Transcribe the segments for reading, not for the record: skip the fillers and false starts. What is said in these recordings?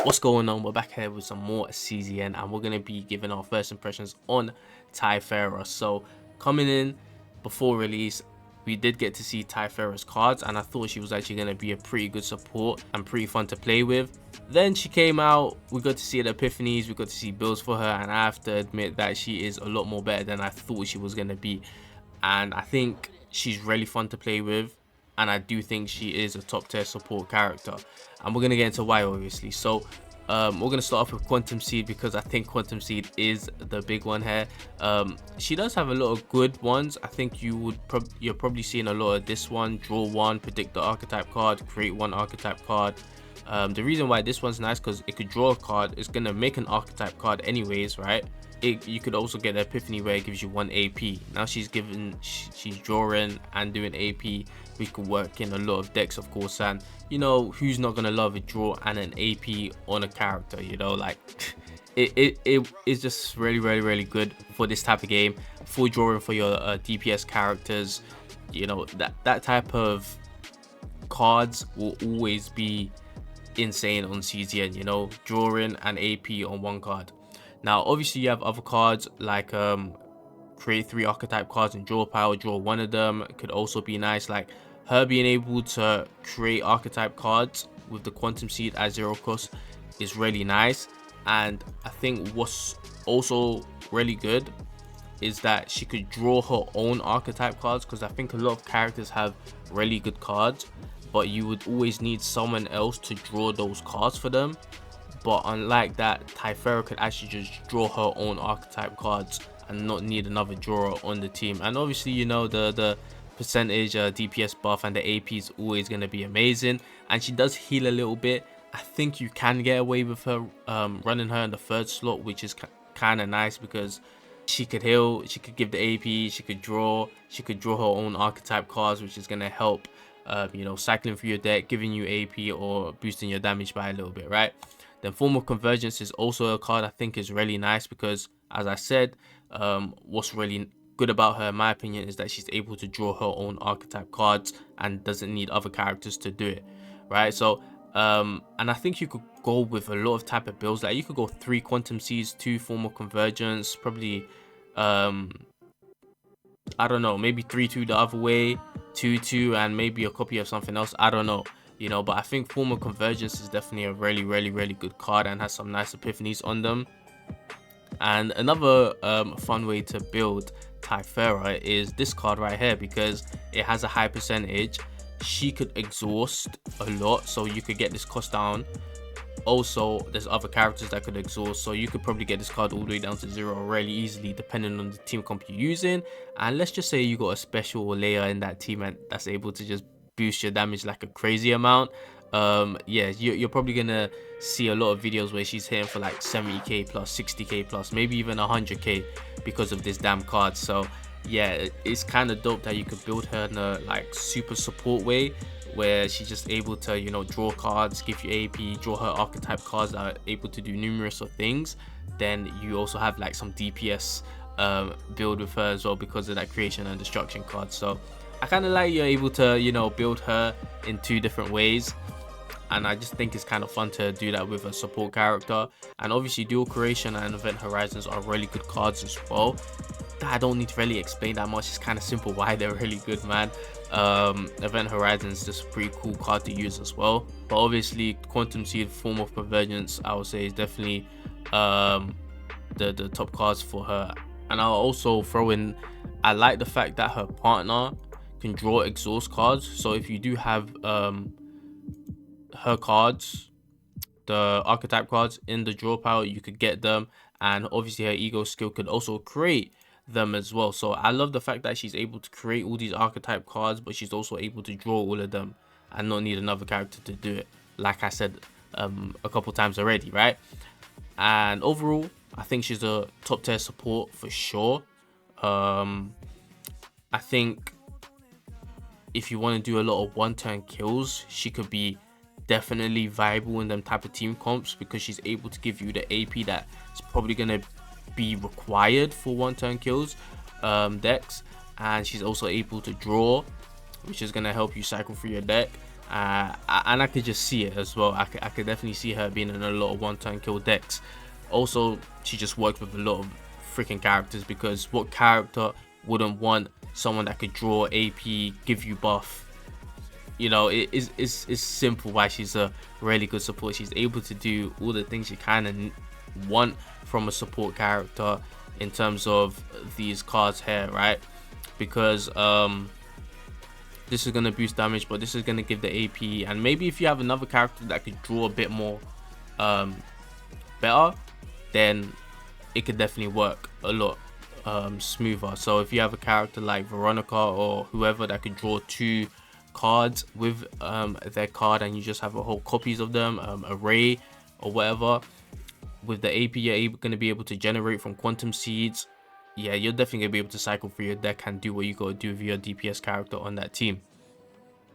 What's going on? We're back here with some more CZN, and we're going to be giving our first impressions on Tiphera. So coming in before release, we did get to see Tiphera's cards, and I thought she was actually going to be a pretty good support and pretty fun to play with. Then she came out, we got to see the epiphanies, we got to see builds for her, and I have to admit that she is a lot more better than I thought she was going to be. And I think she's really fun to play with, and I do think she is a top tier support character, and we're gonna get into why, obviously. So we're gonna start off with Quantum Seed, because I think Quantum Seed is the big one here. She does have a lot of good ones. I think you're probably seeing a lot of this one: draw one, predict the archetype card, create one archetype card. The reason why this one's nice, because it could draw a card, it's gonna make an archetype card anyways, right? You could also get the epiphany where it gives you 1 AP. Now she's drawing and doing AP. We could work in a lot of decks, of course, and you know, who's not gonna love a draw and an AP on a character? You know, like it is just really good for this type of game. Full drawing for your DPS characters. You know, that type of cards will always be insane on CZN. You know, drawing and AP on one card. Now obviously you have other cards like create 3 archetype cards and draw power, draw one of them. It could also be nice, like her being able to create archetype cards with the Quantum Seed at 0 cost is really nice. And I think what's also really good is that she could draw her own archetype cards, because I think a lot of characters have really good cards, but you would always need someone else to draw those cards for them. But unlike that, Tiphera could actually just draw her own archetype cards and not need another drawer on the team. And obviously, you know, the percentage DPS buff and the AP is always going to be amazing. And she does heal a little bit. I think you can get away with her running her in the 3rd slot, which is kind of nice, because she could heal, she could give the AP, she could draw her own archetype cards, which is going to help, you know, cycling through your deck, giving you AP or boosting your damage by a little bit, right? Then Form of Convergence is also a card I think is really nice, because as I said, what's really good about her in my opinion is that she's able to draw her own archetype cards and doesn't need other characters to do it, right? So and I think you could go with a lot of type of builds. Like you could go 3 Quantum Seeds, 2 Form of Convergence, probably I don't know, maybe 3-2 the other way, 2-2 and maybe a copy of something else, I don't know. You know, but I think Form of Convergence is definitely a really good card and has some nice epiphanies on them. And another fun way to build Tiphera is this card right here, because it has a high percentage. She could exhaust a lot, so you could get this cost down. Also, there's other characters that could exhaust, so you could probably get this card all the way down to 0 really easily, depending on the team comp you're using. And let's just say you got a special layer in that team and that's able to just boost your damage like a crazy amount. Yeah, you're probably gonna see a lot of videos where she's hitting for like 70k plus, 60k plus, maybe even 100k because of this damn card. So yeah, it's kind of dope that you could build her in a like super support way, where she's just able to, you know, draw cards, give you AP, draw her archetype cards that are able to do numerous of things. Then you also have like some DPS build with her as well, because of that creation and destruction card. So I kind of like you're able to, you know, build her in 2 different ways, and I just think it's kind of fun to do that with a support character. And obviously Dual Creation and Event Horizons are really good cards as well. I don't need to really explain that much, it's kind of simple why they're really good, man. Event Horizons is just a pretty cool card to use as well. But obviously Quantum Seed, Form of Convergence, I would say is definitely the top cards for her. And I'll also throw in, I like the fact that her partner can draw exhaust cards. So if you do have her cards, the archetype cards in the draw power, you could get them, and obviously her ego skill could also create them as well. So I love the fact that she's able to create all these archetype cards, but she's also able to draw all of them and not need another character to do it, like I said a couple times already, right? And overall I think she's a top tier support for sure. I think if you want to do a lot of 1-turn kills, she could be definitely viable in them type of team comps, because she's able to give you the AP that's probably going to be required for 1-turn kills decks. And she's also able to draw, which is going to help you cycle through your deck. and I could just see it as well. I could definitely see her being in a lot of one-turn kill decks. Also, she just works with a lot of freaking characters, because what character wouldn't want someone that could draw AP, give you buff? You know, it's simple why she's a really good support. She's able to do all the things you kind of want from a support character in terms of these cards here, right? Because this is going to boost damage, but this is going to give the AP, and maybe if you have another character that could draw a bit more better, then it could definitely work a lot smoother. So if you have a character like Veronica or whoever that could draw 2 cards with their card, and you just have a whole copies of them, array or whatever, with the AP you're going to be able to generate from quantum seeds. Yeah, you're definitely going to be able to cycle through your deck and do what you got to do with your DPS character on that team.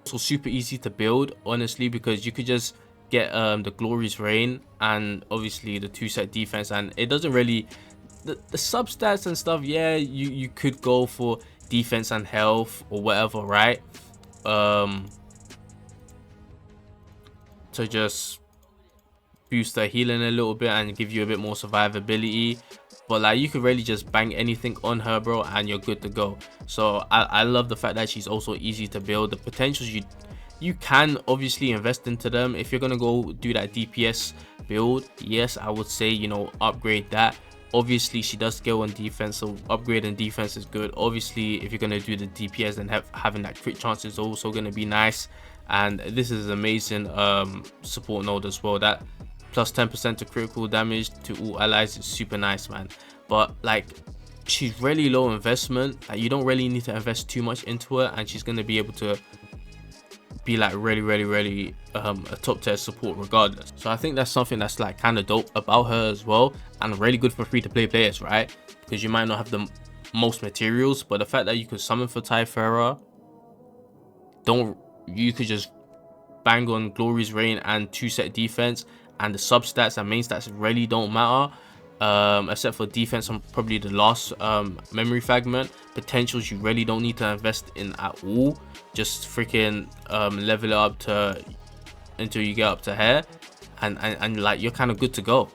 So super easy to build, honestly, because you could just get the Glorious Reign and obviously the 2-set defense, and it doesn't really the substats and stuff. Yeah, you could go for defense and health or whatever, right? To just boost her healing a little bit and give you a bit more survivability. But like, you could really just bang anything on her, bro, and you're good to go. So I love the fact that she's also easy to build. The potentials, you can obviously invest into them. If you're gonna go do that DPS build, yes, I would say, you know, upgrade that. Obviously she does scale on defense, so upgrading defense is good. Obviously if you're gonna do the DPS, then having that crit chance is also gonna be nice. And this is amazing support node as well. That plus 10% to critical damage to all allies is super nice, man. But like, she's really low investment. Like, you don't really need to invest too much into her, and she's gonna be able to be like really a top tier support regardless. So I think that's something that's like kind of dope about her as well, and really good for free-to-play players, right? Because you might not have the most materials, but the fact that you could summon for Tiphera, you could just bang on Glorious Reign and 2-set defense, and the sub stats and main stats really don't matter, except for defense and probably the last memory fragment. Potentials you really don't need to invest in at all. Just freaking level it up to until you get up to hair, and like, you're kind of good to go.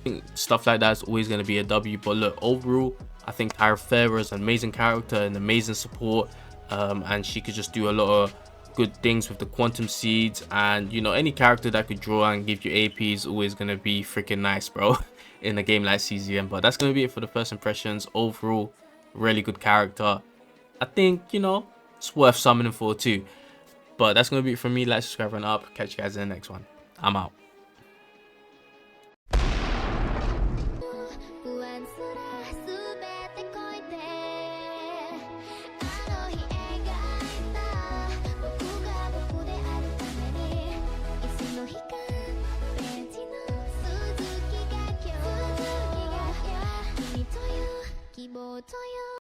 I think stuff like that is always going to be a W. But look, overall I think Tiphera is an amazing character, an amazing support, and she could just do a lot of good things with the quantum seeds. And you know, any character that could draw and give you AP is always going to be freaking nice, bro, in a game like CZN. But that's going to be it for the first impressions. Overall, really good character. I think, you know, it's worth summoning for too. But that's going to be it from me. Like, subscribe, and up. Catch you guys in the next one. I'm out.